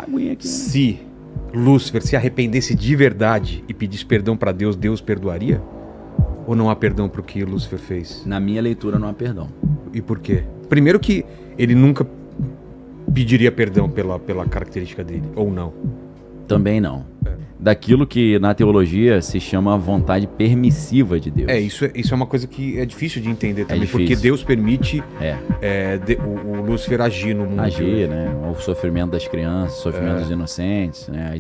Aguinha aqui, né? Se Lúcifer se arrependesse de verdade e pedisse perdão pra Deus, Deus perdoaria? Ou não há perdão pro que Lúcifer fez? Na minha leitura não há perdão. E por quê? Primeiro que ele nunca pediria perdão pela característica dele, ou não? Também não. Daquilo que na teologia se chama vontade permissiva de Deus. Isso é uma coisa que é difícil de entender também, difícil. porque Deus permite o Lúcifer agir no mundo. Agir, né? O sofrimento das crianças, o sofrimento dos inocentes, né?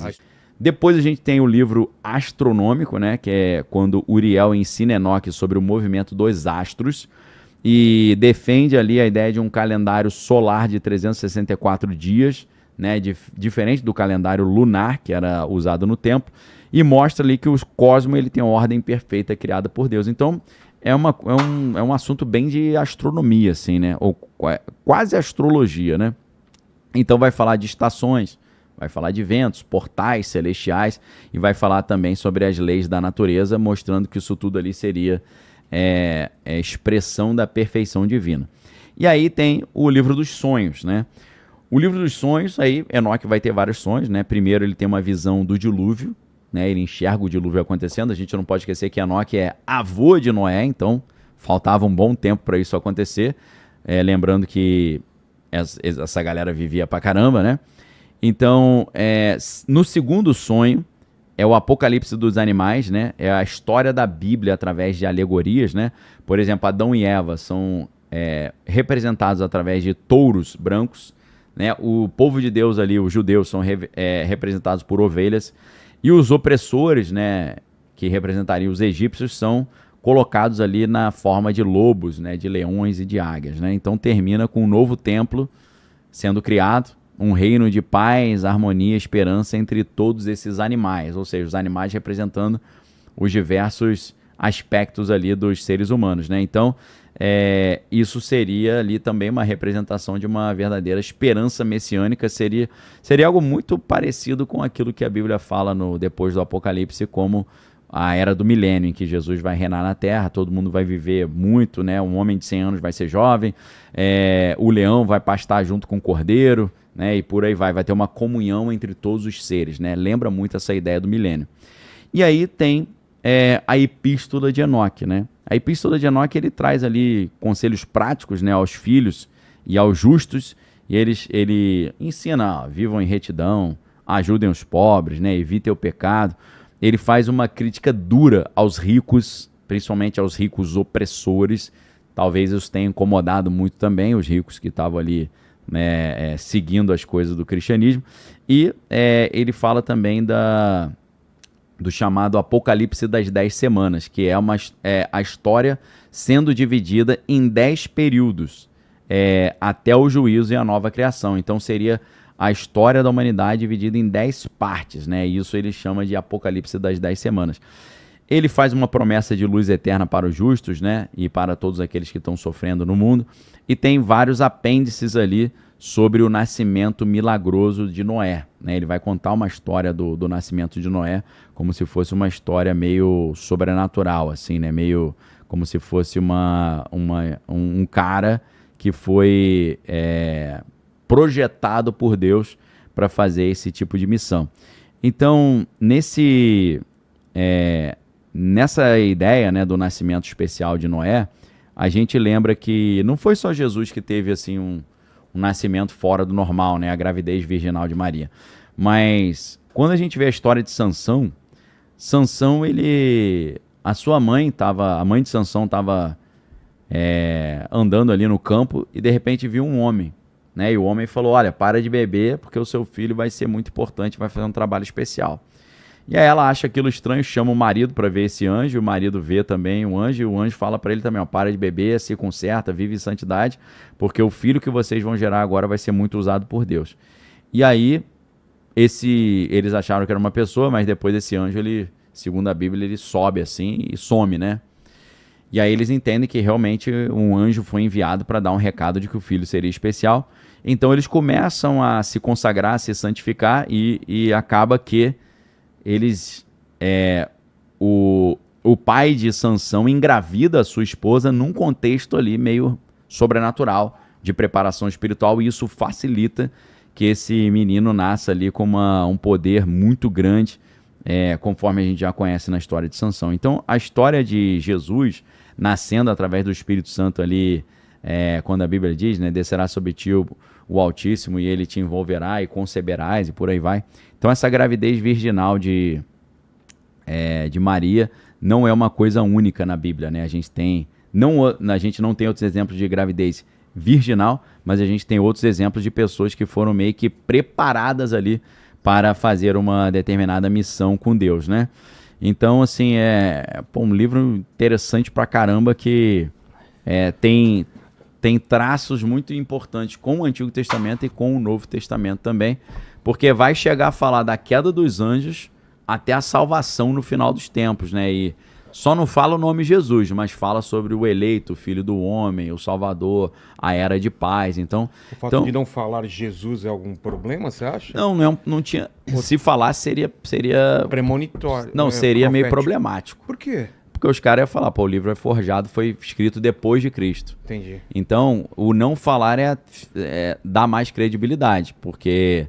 Depois a gente tem o livro astronômico, né? Que é quando Uriel ensina Enoque sobre o movimento dos astros e defende ali a ideia de um calendário solar de 364 dias, né, diferente do calendário lunar que era usado no tempo, e mostra ali que o cosmos ele tem uma ordem perfeita criada por Deus. Então é um assunto bem de astronomia, assim, né, ou quase astrologia, né. Então vai falar de estações, vai falar de ventos, portais celestiais e vai falar também sobre as leis da natureza, mostrando que isso tudo ali seria expressão da perfeição divina. E aí tem o livro dos sonhos, né. O livro dos sonhos, aí Enoque vai ter vários sonhos, né? Primeiro ele tem uma visão do dilúvio, né? Ele enxerga o dilúvio acontecendo. A gente não pode esquecer que Enoque é avô de Noé, então faltava um bom tempo para isso acontecer. Lembrando que essa galera vivia pra caramba, né? Então, no segundo sonho, é o apocalipse dos animais, né? É a história da Bíblia através de alegorias, né? Por exemplo, Adão e Eva são representados através de touros brancos, né? O povo de Deus ali, os judeus, são representados por ovelhas, e os opressores, né, que representariam os egípcios, são colocados ali na forma de lobos, né, de leões e de águias, né? Então termina com um novo templo sendo criado, um reino de paz, harmonia, esperança entre todos esses animais, ou seja, os animais representando os diversos aspectos ali dos seres humanos, né? Então isso seria ali também uma representação de uma verdadeira esperança messiânica, seria algo muito parecido com aquilo que a Bíblia fala depois do Apocalipse, como a era do milênio, em que Jesus vai reinar na terra, todo mundo vai viver muito, né? Um homem de 100 anos vai ser jovem, o leão vai pastar junto com o cordeiro, né? E por aí vai ter uma comunhão entre todos os seres, né? Lembra muito essa ideia do milênio. E aí tem a epístola de Enoque, né? A epístola de Enoque, ele traz ali conselhos práticos, né, aos filhos e aos justos, e ele ensina, vivam em retidão, ajudem os pobres, né, evitem o pecado. Ele faz uma crítica dura aos ricos, principalmente aos ricos opressores. Talvez isso tenha incomodado muito também os ricos que estavam ali, né, seguindo as coisas do cristianismo. E ele fala também do chamado Apocalipse das 10 semanas, que é a história sendo dividida em 10 períodos, até o juízo e a nova criação. Então seria a história da humanidade dividida em 10 partes, né? Isso ele chama de Apocalipse das 10 semanas. Ele faz uma promessa de luz eterna para os justos, né? E para todos aqueles que estão sofrendo no mundo. E tem vários apêndices ali sobre o nascimento milagroso de Noé, né? Ele vai contar uma história do nascimento de Noé como se fosse uma história meio sobrenatural, assim, né? Meio como se fosse um cara que foi projetado por Deus para fazer esse tipo de missão. Então, nessa ideia, né, do nascimento especial de Noé, a gente lembra que não foi só Jesus que teve assim um nascimento fora do normal, né? A gravidez virginal de Maria. Mas quando a gente vê a história de Sansão, a mãe de Sansão estava andando ali no campo e de repente viu um homem, né? E o homem falou: olha, para de beber porque o seu filho vai ser muito importante, vai fazer um trabalho especial. E aí ela acha aquilo estranho, chama o marido para ver esse anjo, o marido vê também o anjo, e o anjo fala para ele também, ó, para de beber, se conserta, vive em santidade, porque o filho que vocês vão gerar agora vai ser muito usado por Deus. E aí, eles acharam que era uma pessoa, mas depois esse anjo, segundo a Bíblia, ele sobe assim e some, né? E aí eles entendem que realmente um anjo foi enviado para dar um recado de que o filho seria especial. Então eles começam a se consagrar, a se santificar, e acaba que o pai de Sansão engravida a sua esposa num contexto ali meio sobrenatural, de preparação espiritual, e isso facilita que esse menino nasça ali com um poder muito grande, conforme a gente já conhece na história de Sansão. Então, a história de Jesus nascendo através do Espírito Santo ali, quando a Bíblia diz, né, descerá sobre ti o Altíssimo e ele te envolverá e conceberás e por aí vai. Então, essa gravidez virginal de Maria não é uma coisa única na Bíblia, né? A gente não tem outros exemplos de gravidez virginal, mas a gente tem outros exemplos de pessoas que foram meio que preparadas ali para fazer uma determinada missão com Deus, né? Então, assim, um livro interessante pra caramba que tem traços muito importantes com o Antigo Testamento e com o Novo Testamento também, porque vai chegar a falar da queda dos anjos até a salvação no final dos tempos, né? E só não fala o nome Jesus, mas fala sobre o eleito, o Filho do Homem, o Salvador, a Era de Paz. Então, o fato de não falar Jesus é algum problema, você acha? Não tinha. Se falasse, seria premonitório. Não, seria meio problemático. Por quê? Porque os caras iam falar, o livro é forjado, foi escrito depois de Cristo. Entendi. Então, o não falar dá mais credibilidade, porque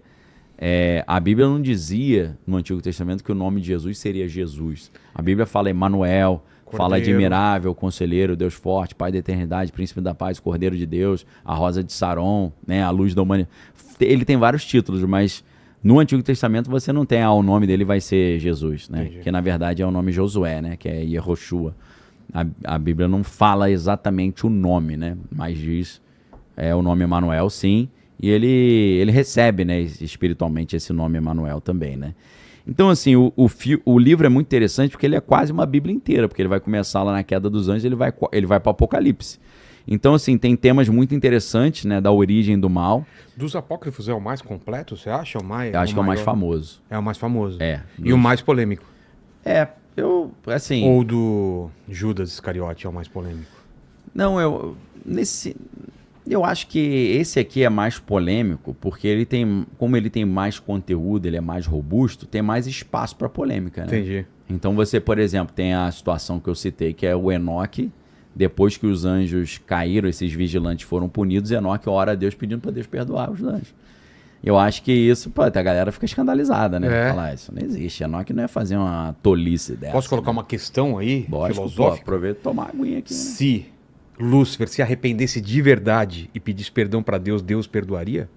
a Bíblia não dizia no Antigo Testamento que o nome de Jesus seria Jesus. A Bíblia fala Emanuel, fala admirável, conselheiro, Deus forte, Pai da eternidade, príncipe da paz, Cordeiro de Deus, a rosa de Saron, né, a luz da humanidade. Ele tem vários títulos, mas no Antigo Testamento você não tem, o nome dele vai ser Jesus, né? Entendi. Que na verdade é o nome Josué, né? Que é Yehoshua. A Bíblia não fala exatamente o nome, né? Mas diz o nome Emanuel, sim. E ele recebe, né, espiritualmente esse nome Emanuel também, né? Então, assim, o livro é muito interessante porque ele é quase uma Bíblia inteira, porque ele vai começar lá na queda dos anjos, ele vai para o Apocalipse. Então, assim, tem temas muito interessantes, né, da origem do mal. Dos apócrifos é o mais completo, você acha? Eu acho que é o mais famoso. É o mais famoso. E o mais polêmico? Assim... Ou do Judas Iscariote é o mais polêmico? Não, eu acho que esse aqui é mais polêmico, porque como ele tem mais conteúdo, ele é mais robusto, tem mais espaço para polêmica, né? Entendi. Então você, por exemplo, tem a situação que eu citei, que é o Enoque, depois que os anjos caíram, esses vigilantes foram punidos, Enoque ora a Deus pedindo para Deus perdoar os anjos. Eu acho que isso, a galera fica escandalizada, né? Falar, isso não existe, Enoque não é fazer uma tolice dessa. Posso colocar uma questão aí, filosófica? Aproveita e tomar aguinha aqui. Né? Se Lúcifer se arrependesse de verdade e pedisse perdão para Deus, Deus perdoaria?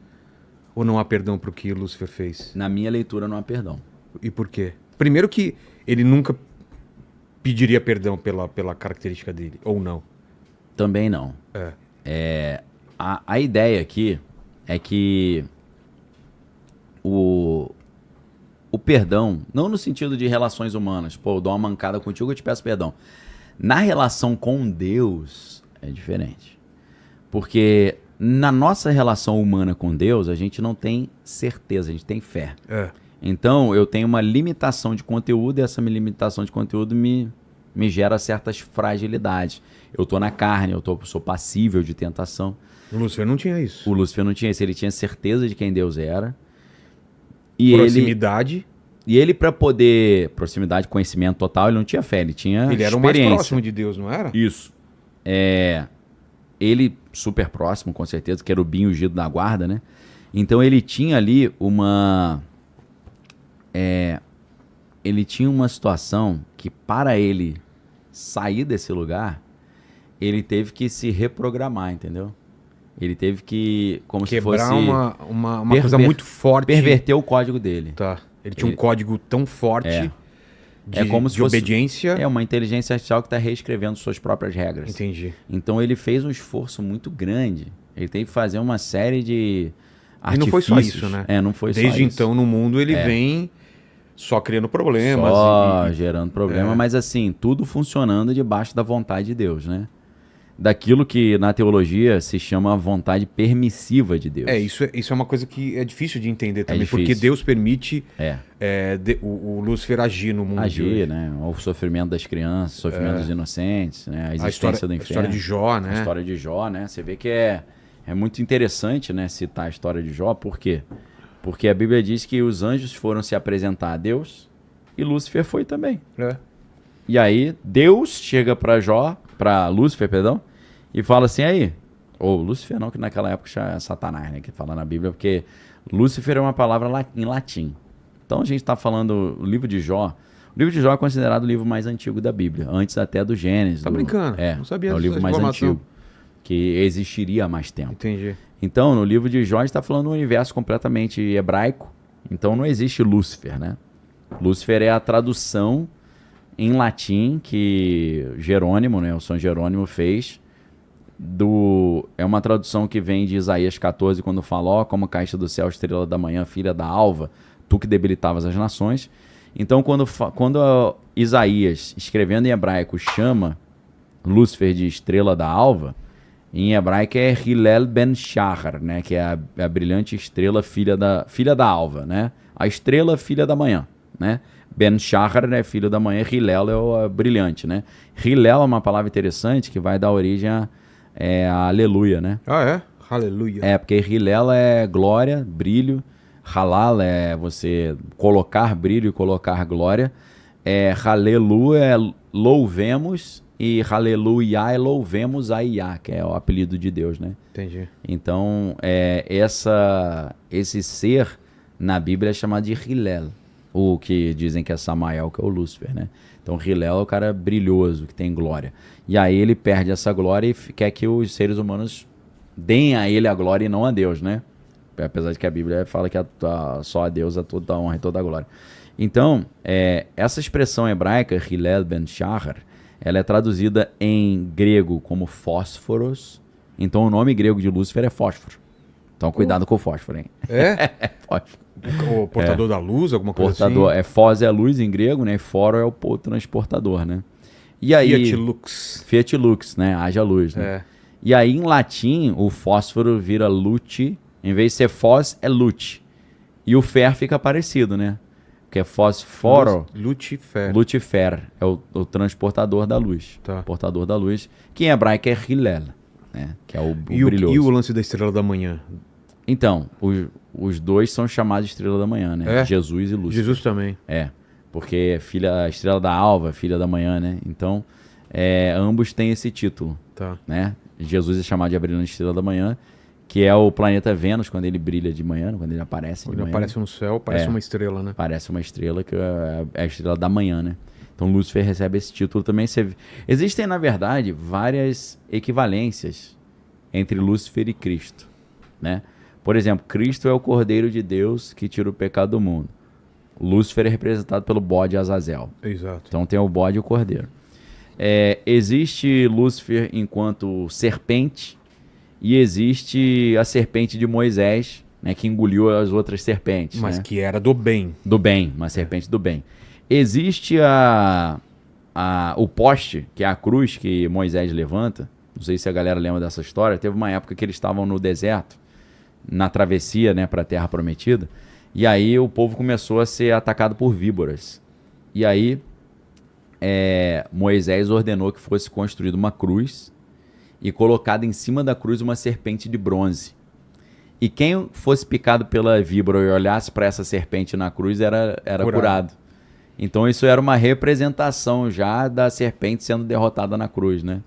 Ou não há perdão pro que Lúcifer fez? Na minha leitura não há perdão. E por quê? Primeiro que ele nunca pediria perdão pela característica dele, ou não? Também não. A ideia aqui é que o perdão, não no sentido de relações humanas, eu dou uma mancada contigo, eu te peço perdão. Na relação com Deus é diferente. Porque na nossa relação humana com Deus, a gente não tem certeza, a gente tem fé. Então, eu tenho uma limitação de conteúdo e essa minha limitação de conteúdo me gera certas fragilidades. Eu tô na carne, sou passível de tentação. O Lúcifer não tinha isso. O Lúcifer não tinha isso, ele tinha certeza de quem Deus era. Proximidade. E ele, para poder... Proximidade, conhecimento total, ele não tinha fé, ele tinha experiência. Ele era o mais próximo de Deus, não era? Isso. Ele, super próximo, com certeza, querubim ungido da guarda, né? Então ele tinha ali ele tinha uma situação que, para ele sair desse lugar, ele teve que se reprogramar, entendeu? Ele teve que, como quebrar se fosse... uma coisa muito forte. Perverter o código dele. Tá. Ele tinha um código tão forte como se fosse, obediência. É uma inteligência artificial que está reescrevendo suas próprias regras. Entendi. Então ele fez um esforço muito grande. Ele teve que fazer uma série de artifícios. E não foi só isso, né? Não foi Desde só isso. então, no mundo, ele vem só criando problemas. Só gerando problema, mas assim, tudo funcionando debaixo da vontade de Deus, né? Daquilo que na teologia se chama a vontade permissiva de Deus. Isso é uma coisa que é difícil de entender também, difícil. porque Deus permite o Lúcifer agir no mundo. Agir, né? O sofrimento das crianças, o sofrimento dos inocentes, né? A existência do inferno. A história de Jó, né? A história de Jó, né? Você vê que é muito interessante, né, citar a história de Jó, por quê? Porque a Bíblia diz que os anjos foram se apresentar a Deus e Lúcifer foi também. E aí Deus chega para Lúcifer, e fala assim, aí, Ou Lúcifer não, que naquela época já é Satanás, né? Que fala na Bíblia, porque Lúcifer é uma palavra em latim. Então a gente está falando o livro de Jó. O livro de Jó é considerado o livro mais antigo da Bíblia, antes até do Gênesis. Tá brincando? É, não sabia é o livro mais antigo, que existiria há mais tempo. Entendi. Então, no livro de Jó, a gente está falando de um universo completamente hebraico. Então não existe Lúcifer, né? Lúcifer é a tradução em latim que Jerônimo, né, o São Jerônimo fez. É uma tradução que vem de Isaías 14, quando fala: ó, como caíste do céu, estrela da manhã, filha da alva, tu que debilitavas as nações. Então, quando Isaías, escrevendo em hebraico, chama Lúcifer de estrela da alva, em hebraico é Hillel ben Shachar, né, que é a brilhante estrela filha da alva, né? A estrela filha da manhã, né? Ben Shachar é filho da manhã, Hillel é o brilhante, né? Hillel é uma palavra interessante que vai dar origem a aleluia, né? Ah, é? Aleluia. É, porque Hillel é glória, brilho. Halal é você colocar brilho e colocar glória. Halelu é louvemos e Haleluia é louvemos a Iá, que é o apelido de Deus, né? Entendi. Então, esse ser na Bíblia é chamado de Hillel. O que dizem que é Samael, que é o Lúcifer, né? Então, Hillel é o cara brilhoso, que tem glória. E aí ele perde essa glória e quer que os seres humanos deem a ele a glória e não a Deus, né? Apesar de que a Bíblia fala que só a Deus é toda a honra e toda a glória. Então, essa expressão hebraica, Hillel ben Shachar, ela é traduzida em grego como fósforos. Então, o nome grego de Lúcifer é fósforo. Então, cuidado com o fósforo, hein? É? Fósforo. O portador da luz, alguma coisa Portador, assim? Fós é a luz em grego, né? E foro é o transportador, né? E aí, Fiat Lux. Fiat Lux, né? Haja luz, né? E aí, em latim, o fósforo vira lute. Em vez de ser fós, é lute. E o fer fica parecido, né? Porque é fósforo. Lucifer. Lucifer é o transportador da luz. Tá. Portador da luz. Que em hebraico é Hillel, né? Que é o brilhoso. E o lance da estrela da manhã? Então, os dois são chamados de estrela da manhã, né? Jesus e Lúcifer. Jesus também. Porque estrela da alva, filha da manhã, né? Então, ambos têm esse título, Tá. né? Jesus é chamado de a brilhante estrela da manhã, que é o planeta Vênus, quando ele brilha de manhã, quando ele aparece de Quando ele manhã. aparece no céu, parece uma estrela, né? Parece uma estrela, que é a estrela da manhã, né? Então, Lúcifer recebe esse título também. Existem, na verdade, várias equivalências entre Lúcifer e Cristo, né? Por exemplo, Cristo é o Cordeiro de Deus que tira o pecado do mundo. Lúcifer é representado pelo bode Azazel. Exato. Então tem o bode e o cordeiro. Existe Lúcifer enquanto serpente e existe a serpente de Moisés, né, que engoliu as outras serpentes. Mas né? que era do bem. Do bem, uma serpente do bem. Existe o poste, que é a cruz que Moisés levanta. Não sei se a galera lembra dessa história. Teve uma época que eles estavam no deserto, na travessia, né, para a Terra Prometida. E aí o povo começou a ser atacado por víboras. E aí Moisés ordenou que fosse construída uma cruz e colocada em cima da cruz uma serpente de bronze. E quem fosse picado pela víbora e olhasse para essa serpente na cruz era curado. Então isso era uma representação já da serpente sendo derrotada na cruz, né?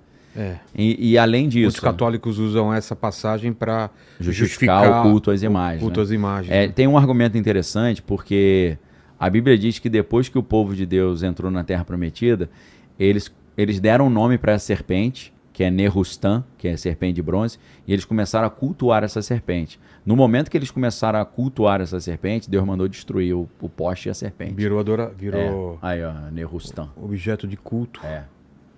E além disso... Os católicos usam essa passagem para justificar o culto às imagens. Culto às imagens. Né? Tem um argumento interessante, porque a Bíblia diz que depois que o povo de Deus entrou na Terra Prometida, eles deram um nome para essa serpente, que é Nehustan, que é serpente de bronze, e eles começaram a cultuar essa serpente. No momento que eles começaram a cultuar essa serpente, Deus mandou destruir o poste e a serpente. Virou aí, ó, Nehustan. Objeto de culto.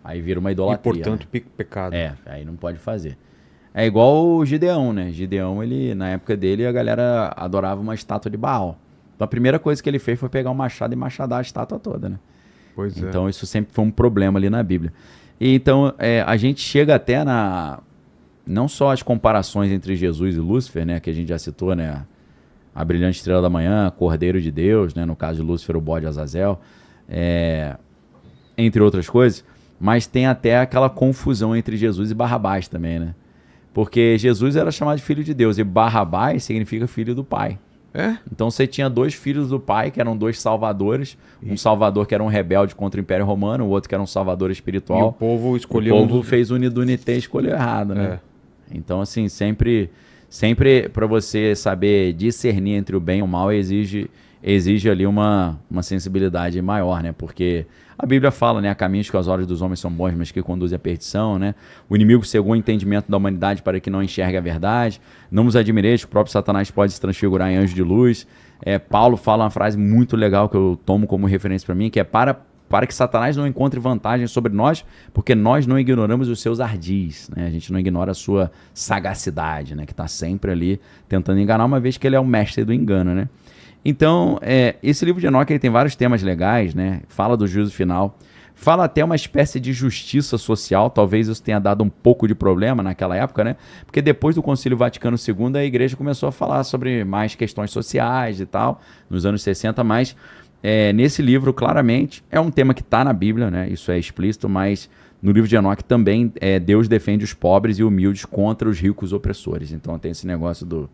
Aí vira uma idolatria. E, portanto, né? pecado. Aí não pode fazer. É igual o Gideão, né? Gideão, na época dele, a galera adorava uma estátua de Baal. Então a primeira coisa que ele fez foi pegar um machado e machadar a estátua toda, né? Pois é. Então isso sempre foi um problema ali na Bíblia. E então a gente chega até não só as comparações entre Jesus e Lúcifer, né? Que a gente já citou, né? A brilhante estrela da manhã, Cordeiro de Deus, né? No caso de Lúcifer, o bode Azazel. Entre outras coisas. Mas tem até aquela confusão entre Jesus e Barrabás também, né? Porque Jesus era chamado de filho de Deus e Barrabás significa filho do Pai. Então você tinha dois filhos do Pai, que eram dois salvadores. Um salvador que era um rebelde contra o Império Romano, o outro que era um salvador espiritual. E o povo escolheu... O povo fez unidunité e escolheu errado, né? Então, assim, sempre para você saber discernir entre o bem e o mal, exige ali uma sensibilidade maior, né? Porque a Bíblia fala, né? Há caminhos que aos olhos dos homens são bons, mas que conduzem à perdição, né? O inimigo cegou o entendimento da humanidade para que não enxergue a verdade. Não vos admireis que o próprio Satanás pode se transfigurar em anjo de luz. Paulo fala uma frase muito legal que eu tomo como referência para mim, que é para que Satanás não encontre vantagem sobre nós, porque nós não ignoramos os seus ardis, né? A gente não ignora a sua sagacidade, né? Que está sempre ali tentando enganar, uma vez que ele é o mestre do engano, né? Então, esse livro de Enoque ele tem vários temas legais, né? Fala do juízo final, fala até uma espécie de justiça social, talvez isso tenha dado um pouco de problema naquela época, né? Porque depois do Concílio Vaticano II, a igreja começou a falar sobre mais questões sociais e tal, nos anos 60, mas nesse livro, claramente, é um tema que está na Bíblia, né? Isso é explícito, mas no livro de Enoque também Deus defende os pobres e humildes contra os ricos opressores. Então tem esse negócio do